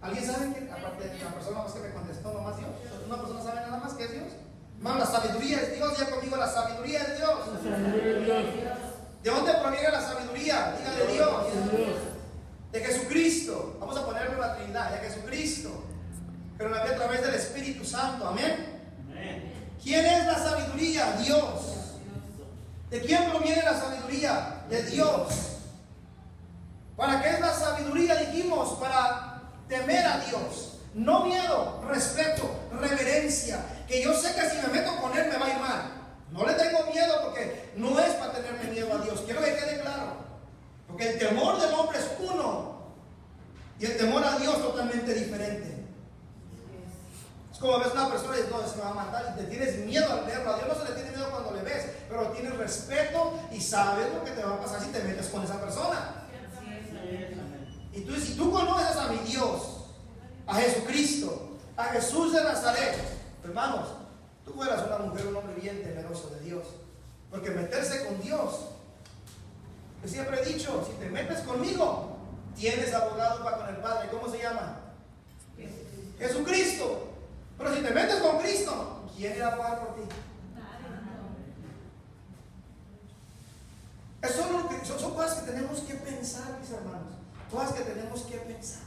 ¿Alguien sabe quién? Aparte de la persona más que me contestó, nomás Dios. ¿Una persona sabe nada más que es Dios? Hermano, la sabiduría es Dios. Ya conmigo, la sabiduría es Dios. ¿De dónde proviene la sabiduría? Diga de Dios. De Jesucristo. Vamos a ponerlo en la Trinidad. De Jesucristo. Pero la ve a través del Espíritu Santo. Amén. ¿Quién es la sabiduría? Dios. ¿De quién proviene la sabiduría? De Dios. ¿Para qué es la sabiduría? Dijimos, para temer a Dios. No miedo, respeto, reverencia. Que yo sé que si me meto con Él me va a ir mal. No le tengo miedo porque no es para tenerme miedo a Dios. Quiero que quede claro. Porque el temor del hombre es uno. Y el temor a Dios totalmente diferente. Es como ves a una persona y dices, no, se me va a matar. Y te tienes miedo al verlo. A Dios no se le tiene miedo cuando le ves. Pero tienes respeto y sabes lo que te va a pasar si te metes con esa persona. Y tú, si tú conoces a mi Dios, a Jesucristo, a Jesús de Nazaret, hermanos, tú fueras una mujer, un hombre bien temeroso de Dios. Porque meterse con Dios, que siempre he dicho, si te metes conmigo, Tienes abogado para con el Padre. ¿Cómo se llama? Jesucristo. Pero si te metes con Cristo, ¿quién irá a abogar por ti? Eso son cosas que tenemos que pensar, mis hermanos. Cosas que tenemos que pensar.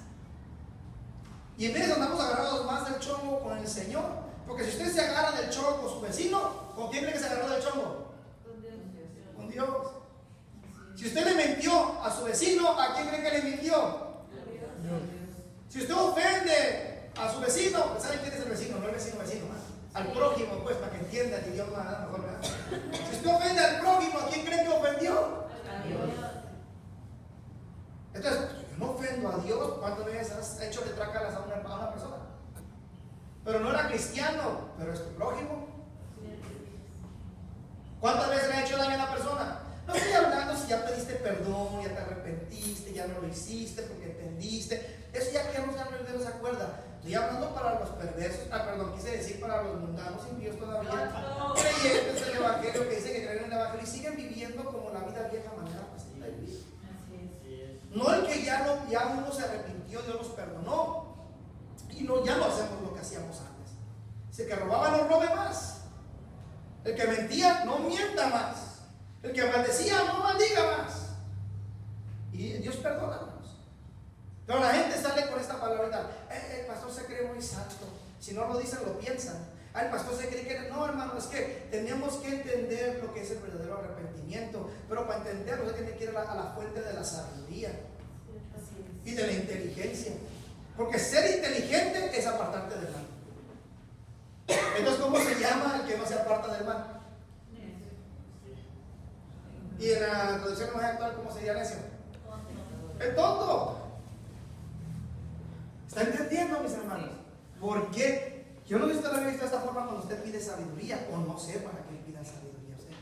Y en vez andamos agarrados más del chongo con el Señor. Porque si usted se agarra del chongo con su vecino, ¿con quién cree que se agarró del chongo? Con Dios. Si usted le mintió a su vecino, ¿a quién cree que le mintió? Si usted ofende a su vecino, ¿saben quién es el vecino? No el vecino, al prójimo, pues, para que entienda el idioma mejor, ¿verdad? Si usted ofende al prójimo, ¿a quién cree que ofendió? A Dios. Entonces, yo no ofendo a Dios. ¿Cuántas veces has hecho de trácalas a una persona? Pero no era cristiano, pero es tu prójimo. ¿Cuántas veces le ha hecho daño a la persona? No estoy hablando si ya pediste perdón, ya te arrepentiste, ya no lo hiciste porque entendiste. Eso ya que no se acuerda. Estoy hablando para los perversos, quise decir para los mundanos impíos todavía, creyentes del Evangelio, que dicen que creen en el Evangelio y siguen viviendo como la vida vieja manera pues de vivir. No el que ya uno se arrepintió, Dios los perdonó y ya no hacemos lo que hacíamos antes. Si el que robaba no robe más, el que mentía no mienta más, el que maldecía no maldiga más, y Dios perdona. Pero la gente sale con esta palabrita: el pastor se cree muy santo. Si no lo dicen, lo piensan. El pastor se cree que no, hermano, es que tenemos que entender lo que es el verdadero arrepentimiento. Pero para entenderlo, se tiene que ir a la fuente de la sabiduría y de la inteligencia. Porque ser inteligente es apartarte del mal. Entonces, ¿cómo se llama el que no se aparta del mal? Y en la traducción más actual, ¿cómo sería necio? El tonto. ¿Está entendiendo, mis hermanos? ¿Por qué? Yo no sé si usted lo había visto de esta forma cuando usted pide sabiduría, o no sé para qué pida sabiduría usted.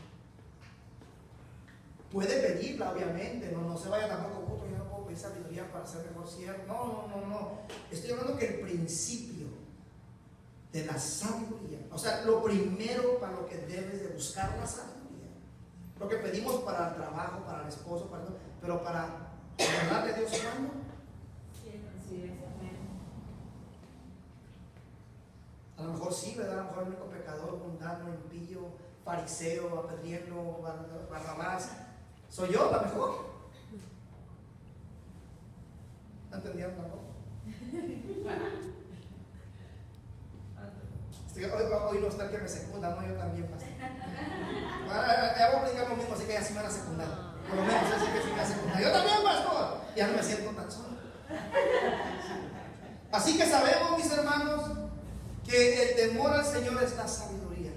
Puede pedirla, obviamente, no se vaya tampoco, puto, yo no puedo pedir sabiduría para ser mejor siervo. No. Estoy hablando que el principio de la sabiduría, o sea, lo primero para lo que debes de buscar la sabiduría, lo que pedimos para el trabajo, para el esposo, pero para hablarle a Dios, ¿cuándo? A lo mejor sí, ¿verdad? A lo mejor el único pecador, mundano, impío, fariseo, apedriendo, Barrabás, soy yo, a lo mejor. ¿No entendieron tampoco? Hoy no está el que me secunda, no, yo también, pastor. Ya voy a predicar lo mismo, así que ya sí me van a secundar. Por lo menos así que sí me van a secundar. Yo también, pastor. Ya no me siento tan solo. Así que sabemos, mis hermanos, que el temor al Señor es la sabiduría.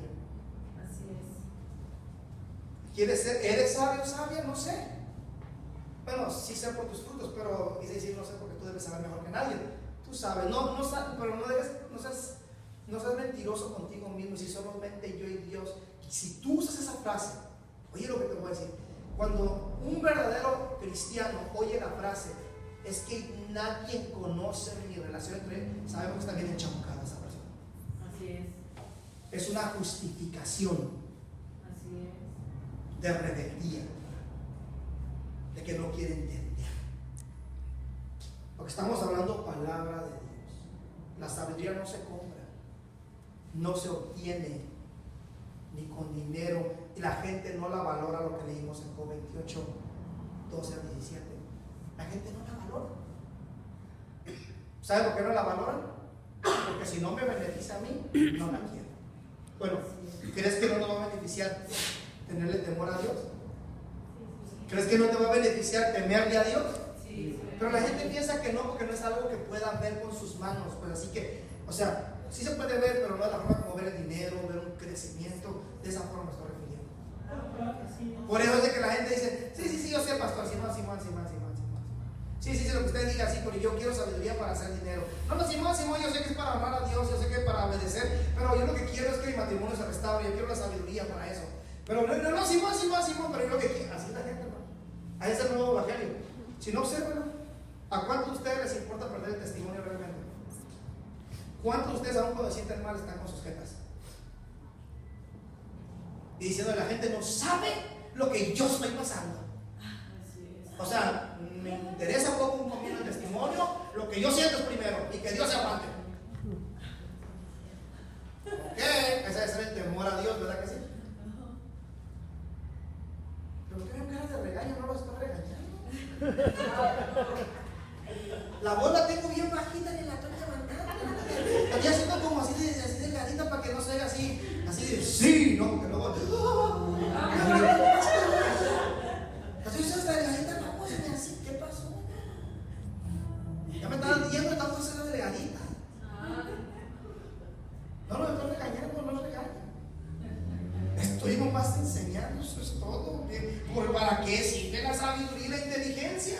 Así es. ¿Quieres ser? ¿Eres sabio o sabia? No sé. Bueno, sí sé por tus frutos, pero quise decir no sé porque tú debes saber mejor que nadie. Tú sabes, pero no seas mentiroso contigo mismo. Si solamente yo y Dios, si tú usas esa frase, oye lo que te voy a decir. Cuando un verdadero cristiano oye la frase, es que nadie conoce mi relación entre él, sabemos que está bien enchamucada esa persona. Así es. Es una justificación Así es. de rebeldía, de que no quiere entender. Porque estamos hablando palabra de Dios. La sabiduría no se compra, no se obtiene ni con dinero, y la gente no la valora, lo que leímos en Job 28, 12 al 17. La gente no la valora. ¿Sabe por qué no la valoran? Porque si no me beneficia a mí, no la quiero. Bueno, ¿crees que no nos va a beneficiar tenerle temor a Dios? ¿Crees que no te va a beneficiar temerle a Dios? Sí. Pero la gente piensa que no, porque no es algo que puedan ver con sus manos. Pues así que, o sea, sí se puede ver, pero no de la forma como ver el dinero, ver un crecimiento. De esa forma me estoy refiriendo. Por eso es de que la gente dice: sí, yo sé, pastor, Simón. Sí, lo que usted diga, sí, porque yo quiero sabiduría para hacer dinero. No, Simón, yo sé que es para honrar a Dios, yo sé que es para obedecer, pero yo lo que quiero es que mi matrimonio se restaure, yo quiero la sabiduría para eso. Pero no, Simón, pero yo lo que quiero, así es la gente, hermano. Ahí es el nuevo evangelio. Si no, observen, ¿a cuántos de ustedes les importa perder el testimonio realmente? ¿Cuántos de ustedes, aún cuando sienten mal, están con sus jetas? Y diciendo: la gente no sabe lo que yo estoy pasando. Así es. O sea, me interesa poco un comienzo que yo siento es primero y que Dios se aguante. Ok, ese es el temor a Dios, ¿verdad que sí? Pero tienen cara de regaño, no los estoy regañando. La voz la tengo bien bajita y la estoy levantando. La siento como así delgadita para que no se haga así de sí, no, porque luego. Entonces hasta delgadita la voz y así, ¿qué pasó? Ya me estaban diciendo que esta voz era delgadita. No lo estoy regañando, no lo regaño. Estoy nomás enseñando, eso es todo. ¿Para qué sirve la sabiduría y la inteligencia?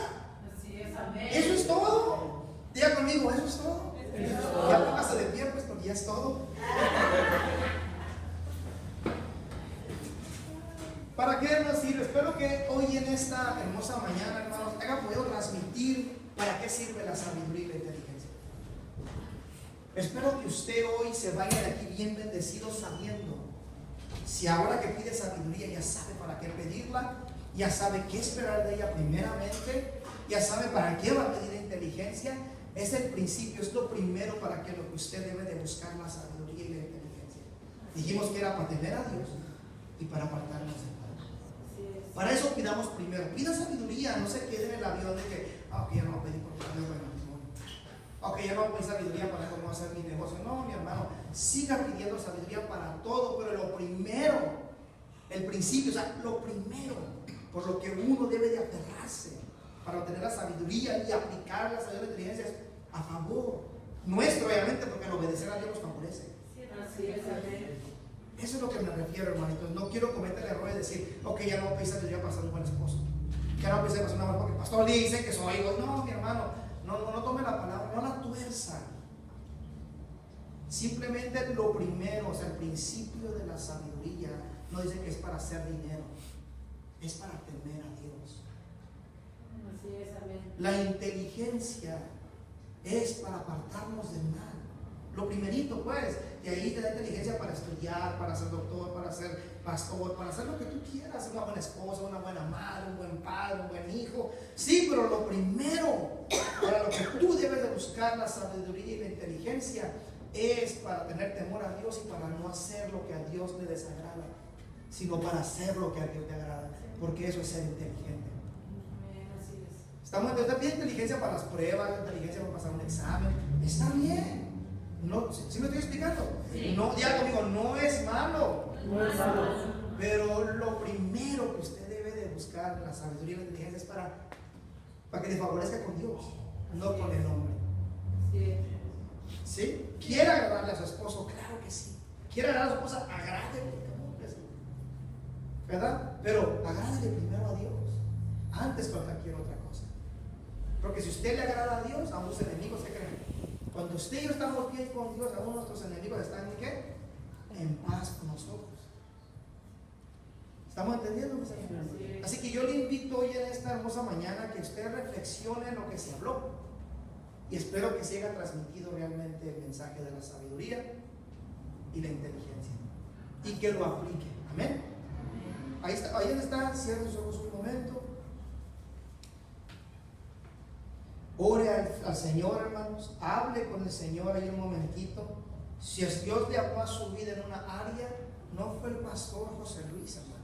Así es, amén. Eso es todo. Diga conmigo, eso es todo. Ya póngase de pie, pues, porque ya es todo. ¿Para qué nos sirve? Espero que hoy en esta hermosa mañana, hermanos, haya podido transmitir para qué sirve la sabiduría y la inteligencia. Espero que usted hoy se vaya de aquí bien bendecido sabiendo, si ahora que pide sabiduría ya sabe para qué pedirla, ya sabe qué esperar de ella primeramente, ya sabe para qué va a pedir inteligencia. Es el principio, es lo primero para que lo que usted debe de buscar, la sabiduría y la inteligencia. Dijimos que era para temer a Dios y para apartarnos de mal. Para eso pidamos primero, pida sabiduría, no se quede en el avión de que, ok, ya no voy a pedir porque Dios bueno. Ok, ya no voy a pedir sabiduría para cómo hacer mi negocio. No, mi hermano, siga pidiendo sabiduría para todo, pero lo primero, el principio, o sea, lo primero por lo que uno debe de aferrarse para obtener la sabiduría y aplicar la sabiduría y la inteligencia es a favor nuestro, obviamente, porque al obedecer a Dios nos favorece. Así es, amén. Eso es lo que me refiero, hermanitos. No quiero cometer el error de decir, ok, ya no voy a pedir sabiduría para ser un buen esposo. Ya no voy a pedir para ser una buena, porque el pastor dice que soy. No, mi hermano. No tome la palabra, no la tuerza. Simplemente lo primero, o sea, el principio de la sabiduría no dice que es para hacer dinero, es para temer a Dios. Así es, amén. La inteligencia es para apartarnos del mal. Lo primerito, pues, de ahí te da inteligencia para estudiar, para ser doctor, para ser pastor, para hacer lo que tú quieras, una buena esposa, una buena madre, un buen padre, un buen hijo. Sí, pero lo primero para lo que tú debes de buscar la sabiduría y la inteligencia es para tener temor a Dios y para no hacer lo que a Dios le desagrada, sino para hacer lo que a Dios le agrada, porque eso es ser inteligente. Así es. Estamos entonces pide inteligencia para las pruebas, inteligencia para pasar un examen, está bien. No, ¿sí me estoy explicando? Sí. No, ya conmigo, no es malo. No es malo. Pero lo primero que usted debe de buscar en la sabiduría y la inteligencia es para que le favorezca con Dios, no con el hombre. Sí. ¿Sí? ¿Quiere agradarle a su esposo? Claro que sí. ¿Quiere agradar a su esposa? Agrádele, ¿verdad? Pero agrádele primero a Dios antes que cualquier otra cosa. Porque si usted le agrada a Dios, a sus enemigos, ¿qué creen? Cuando usted y yo estamos bien con Dios, aún nuestros enemigos están en ¿qué? En paz con nosotros. ¿Estamos entendiendo? Así que yo le invito hoy en esta hermosa mañana que usted reflexione en lo que se habló. Y espero que se haya transmitido realmente el mensaje de la sabiduría y la inteligencia. Y que lo aplique. Amén. Ahí está, ahí está, cierre sus ojos un momento. Ore al Señor, hermanos. Hable con el Señor ahí un momentito. Si es Dios le habló a su vida en una área, no fue el pastor José Luis, hermano.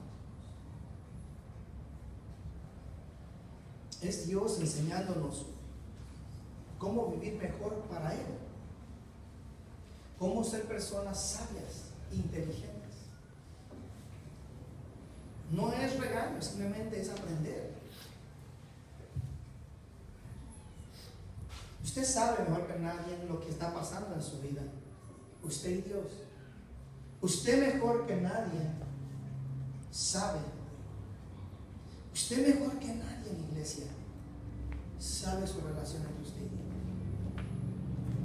Es Dios enseñándonos cómo vivir mejor para Él. Cómo ser personas sabias, inteligentes. No es regaño, simplemente es aprender. Usted sabe mejor que nadie lo que está pasando en su vida. Usted y Dios. Usted mejor que nadie sabe. Usted mejor que nadie en la iglesia sabe su relación entre usted y Dios.